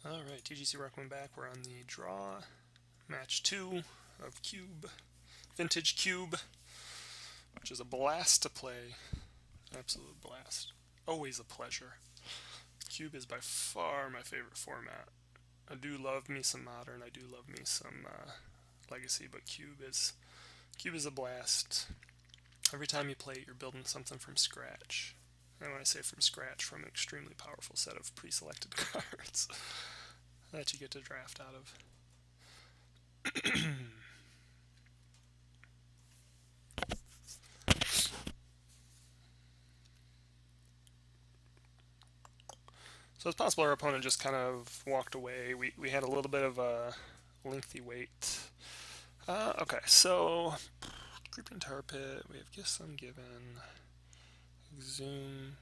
Alright, TGC Rockman back. We're on the draw. Match 2 of Cube. Vintage Cube. Which is a blast to play. Absolute blast. Always a pleasure. Cube is by far my favorite format. I do love me some Modern. I do love me some Legacy, but Cube is a blast. Every time you play it, you're building something from scratch. And when I say from scratch, from an extremely powerful set of pre-selected cards that you get to draft out of. So it's possible our opponent just kind of walked away. We had a little bit of a lengthy wait. Okay, so Creeping Tar Pit, we have Gifts Ungiven, Exhume.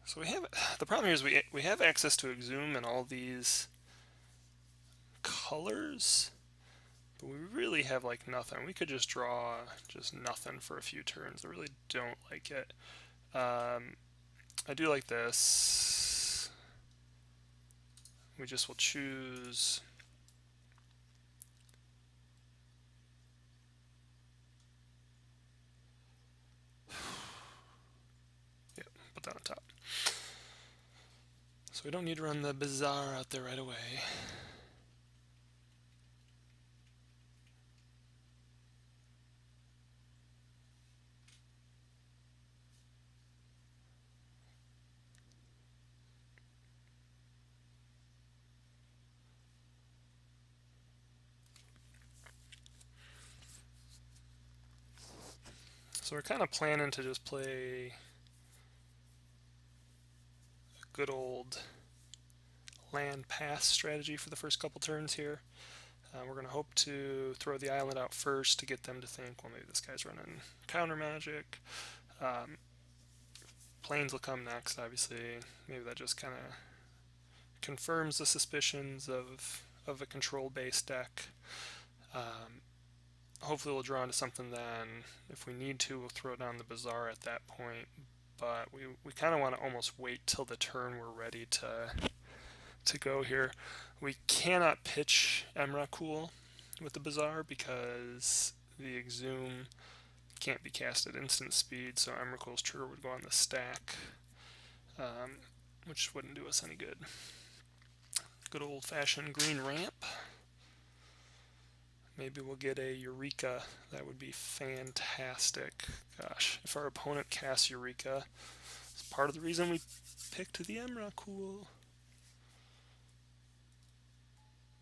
So we have, the problem here is we have access to Exhume and all these colors, but we really have like nothing. We could just draw just nothing for a few turns. I really don't like it. I do like this. We just will choose put that on top. So we don't need to run the Bazaar out there right away. So we're kind of planning to just play a good old land pass strategy for the first couple turns here. We're going to hope to throw the island out first to get them to think, well, maybe this guy's running counter magic. Planes will come next, obviously. Maybe that just kind of confirms the suspicions of a control-based deck. Hopefully we'll draw into something then. If we need to, we'll throw down the Bazaar at that point. But we kind of want to almost wait till the turn we're ready to go here. We cannot pitch Emrakul with the Bazaar because the Exhume can't be cast at instant speed, so Emrakul's trigger would go on the stack, which wouldn't do us any good. Good old-fashioned green ramp. Maybe we'll get a Eureka. That would be fantastic. Gosh, if our opponent casts Eureka, it's part of the reason we picked the Emrakul.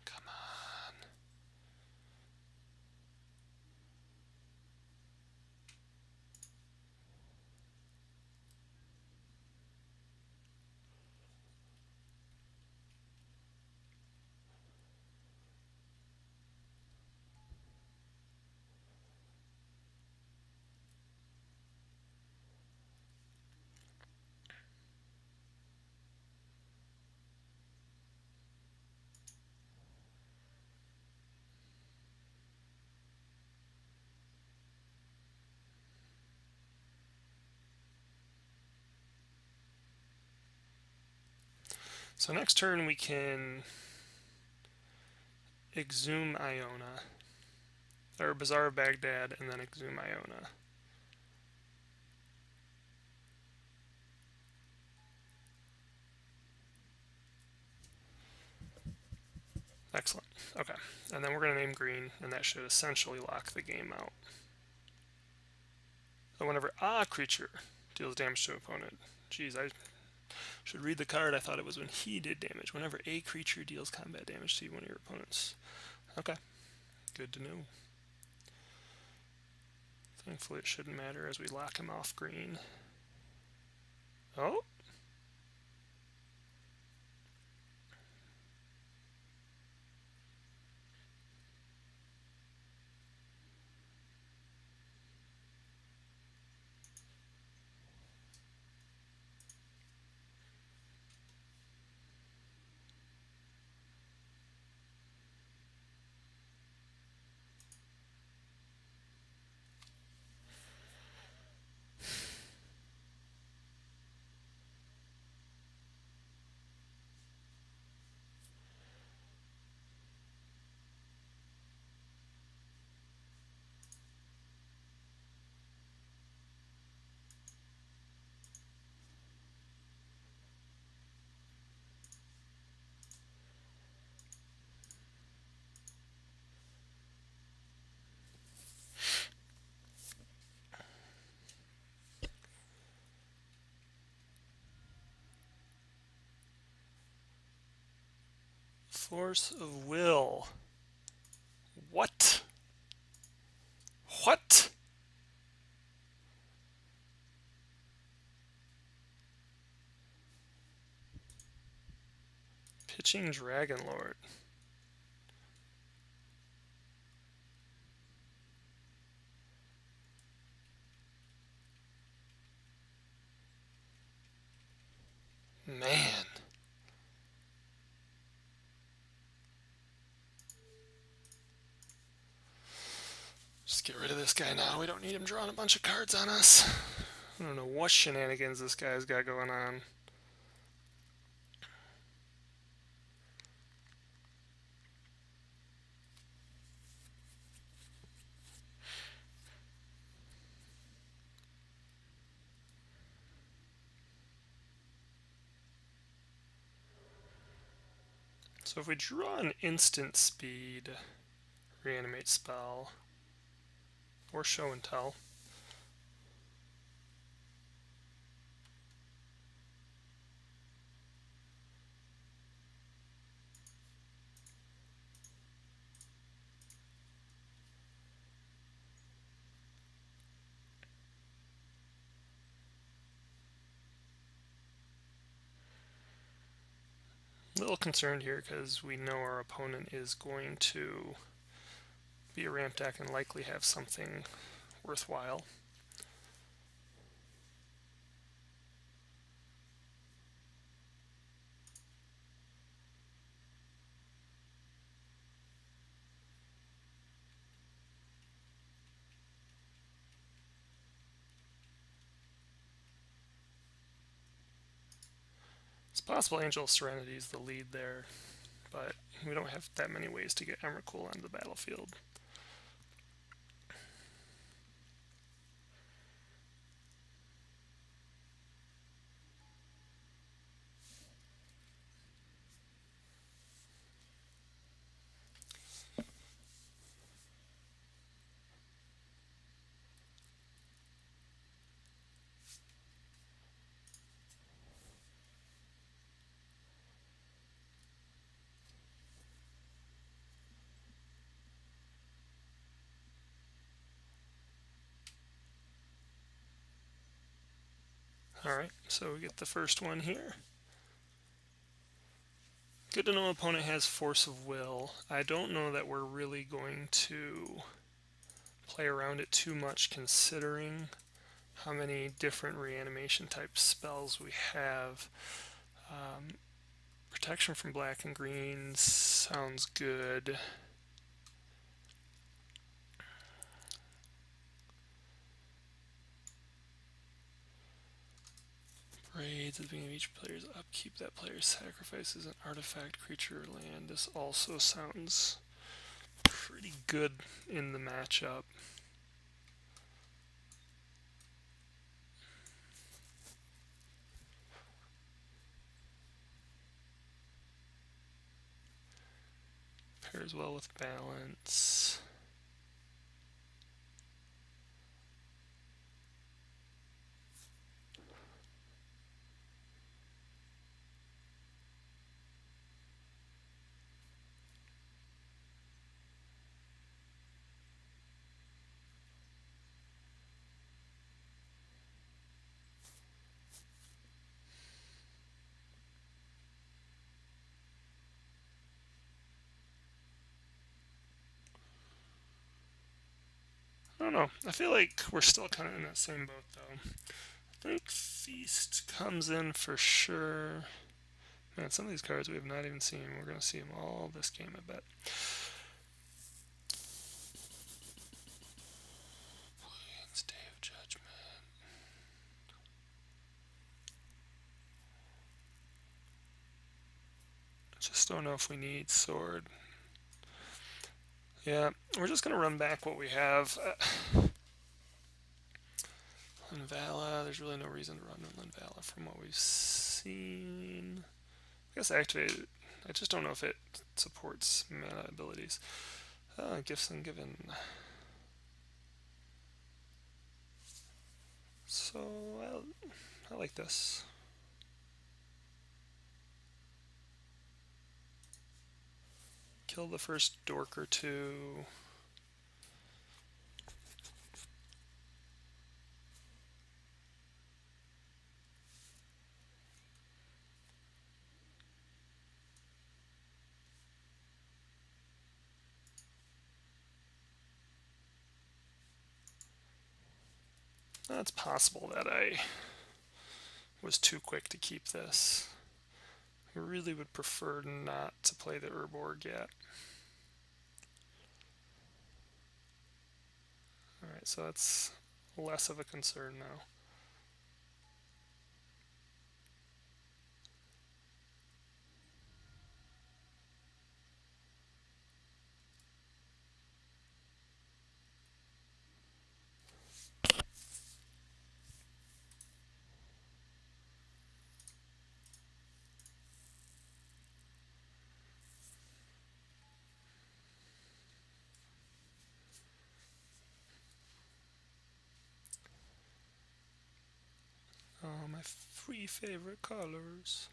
Come on. So next turn we can Exhume Iona, or Bazaar of Baghdad, and then Exhume Iona. Excellent. Okay, and then we're going to name green, and that should essentially lock the game out. So whenever a creature deals damage to an opponent, geez, I should read the card. I thought it was when he did damage. Whenever a creature deals combat damage to one of your opponents. Okay, good to know. Thankfully it shouldn't matter as we lock him off green. Oh! Force of will. What? What? Pitching Dragon Lord. Man. Just get rid of this guy now. We don't need him drawing a bunch of cards on us. I don't know what shenanigans this guy's got going on. So if we draw an instant speed reanimate spell or show and tell, a little concerned here because we know our opponent is going to be a ramp deck and likely have something worthwhile. It's possible Angel of Serenity is the lead there, but we don't have that many ways to get Emrakul onto the battlefield. Alright, so we get the first one here. Good to know opponent has Force of Will. I don't know that we're really going to play around it too much considering how many different reanimation type spells we have. Protection from black and green sounds good. Raids at the beginning of each player's upkeep. That player sacrifices an artifact, creature, or land. This also sounds pretty good in the matchup. Pairs well with balance. I don't know. I feel like we're still kind of in that same boat, though. I think Feast comes in for sure. Man, some of these cards we have not even seen. We're going to see them all this game, I bet. Plains, Day of Judgment. I just don't know if we need Sword. Yeah, we're just going to run back what we have. Linvala, there's really no reason to run Linvala from what we've seen. I guess activated. I just don't know if it supports mana abilities. Gifts Ungiven. So, I like this. Kill the first dork or two. It's possible that I was too quick to keep this. I really would prefer not to play the Urborg yet. Alright, so that's less of a concern now. Oh, my three favorite colors.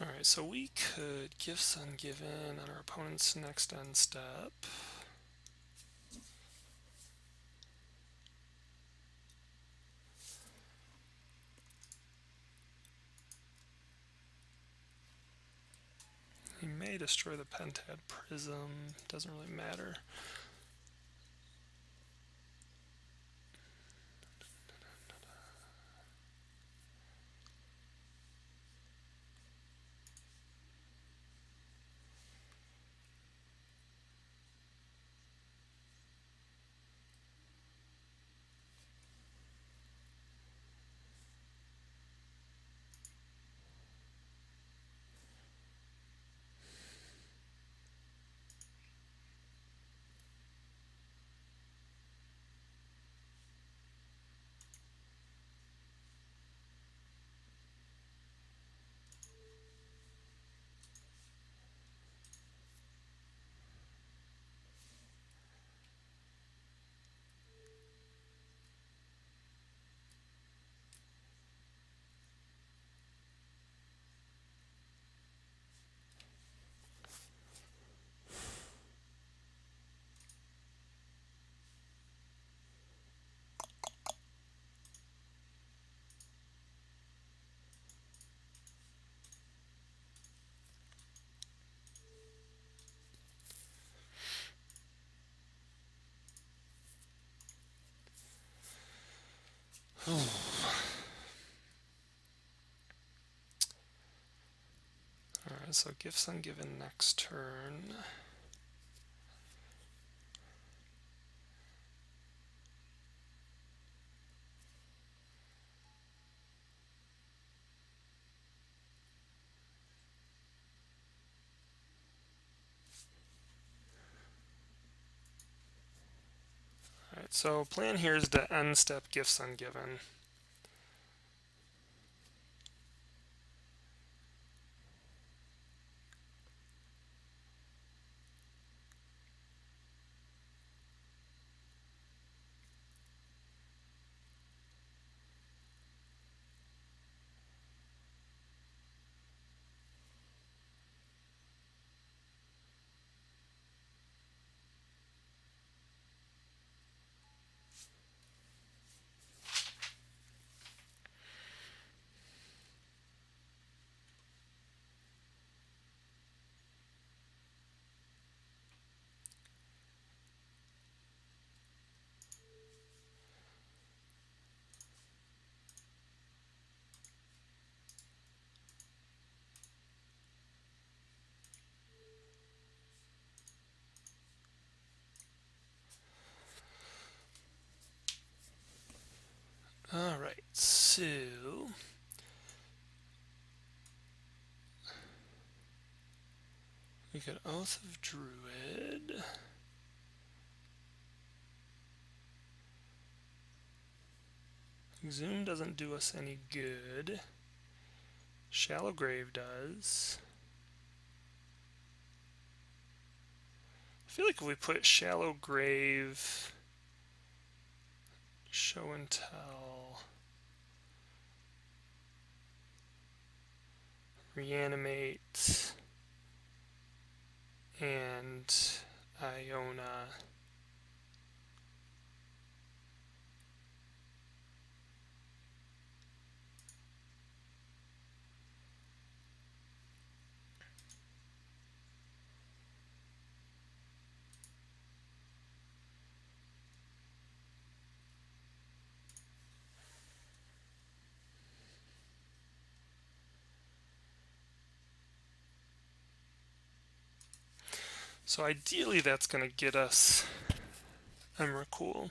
Alright, so we could Gifts Ungiven on our opponent's next end step. He may destroy the Pentad Prism, doesn't really matter. Alright, so Gifts Ungiven next turn. So plan here is to end step gifts ungiven. Alright, so we got Oath of Druid. Zoom doesn't do us any good. Shallow Grave does. I feel like if we put Shallow Grave, Show and Tell, Reanimate, and Iona. So ideally that's going to get us Emrakul.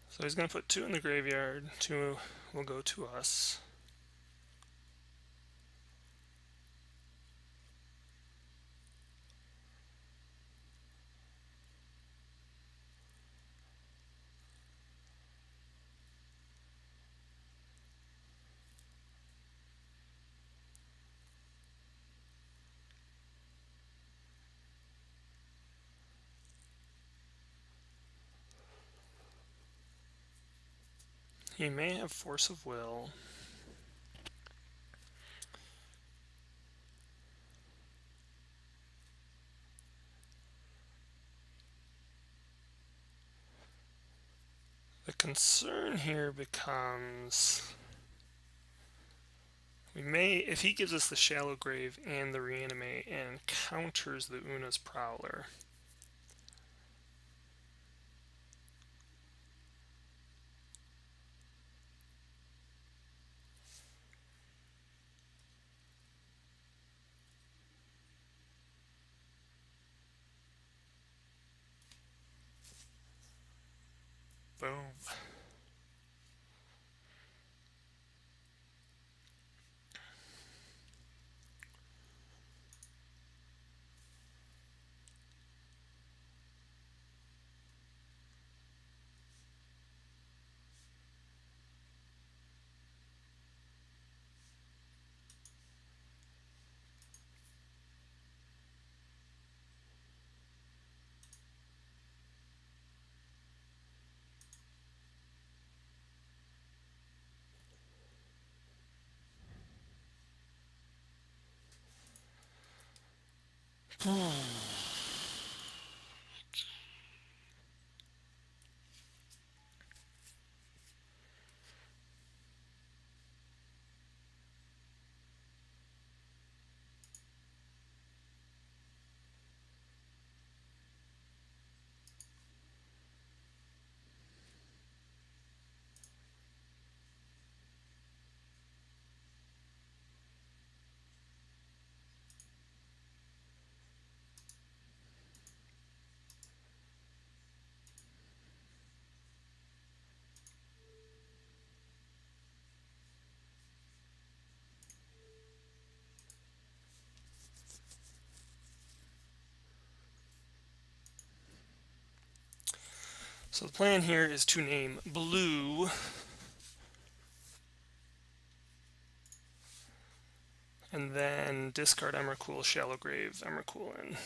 So he's going to put 2 in the graveyard, 2 will go to us. He may have Force of Will. The concern here becomes we may, if he gives us the Shallow Grave and the Reanimate and counters the Una's Prowler. Boom. So the plan here is to name blue and then discard Emrakul, Shallow Grave, Emrakul in.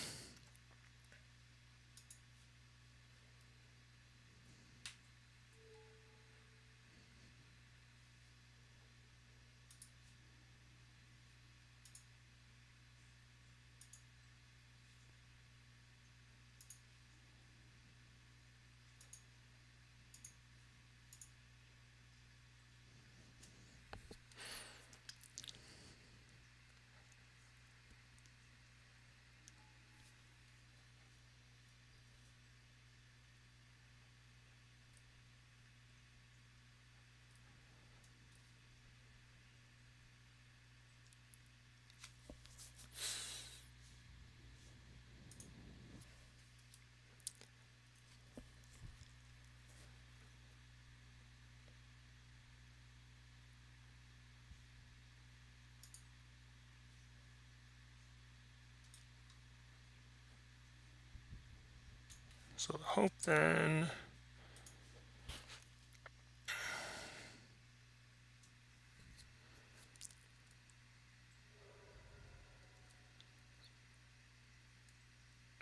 So the hope then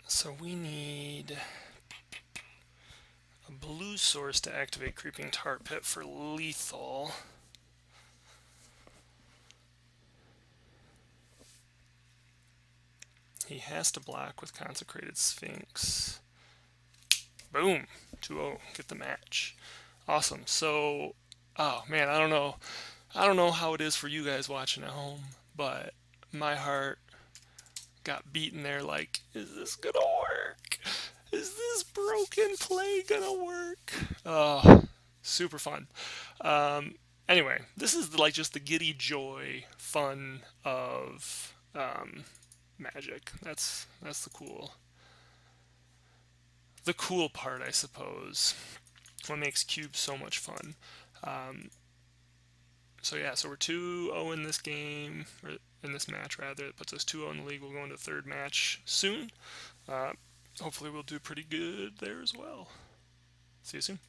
so we need a blue source to activate Creeping Tar Pit for lethal. He has to block with Consecrated Sphinx. Boom! 2-0. Get the match. Awesome. So, oh man, I don't know how it is for you guys watching at home, but my heart got beaten there like, is this gonna work? Is this broken play gonna work? Oh, super fun. Anyway, this is like just the giddy joy fun of Magic. That's the cool part, I suppose. What makes Cube so much fun. So yeah, so we're 2-0 in this game, or in this match rather. It puts us 2-0 in the league. We'll go into the third match soon. Hopefully we'll do pretty good there as well. See you soon.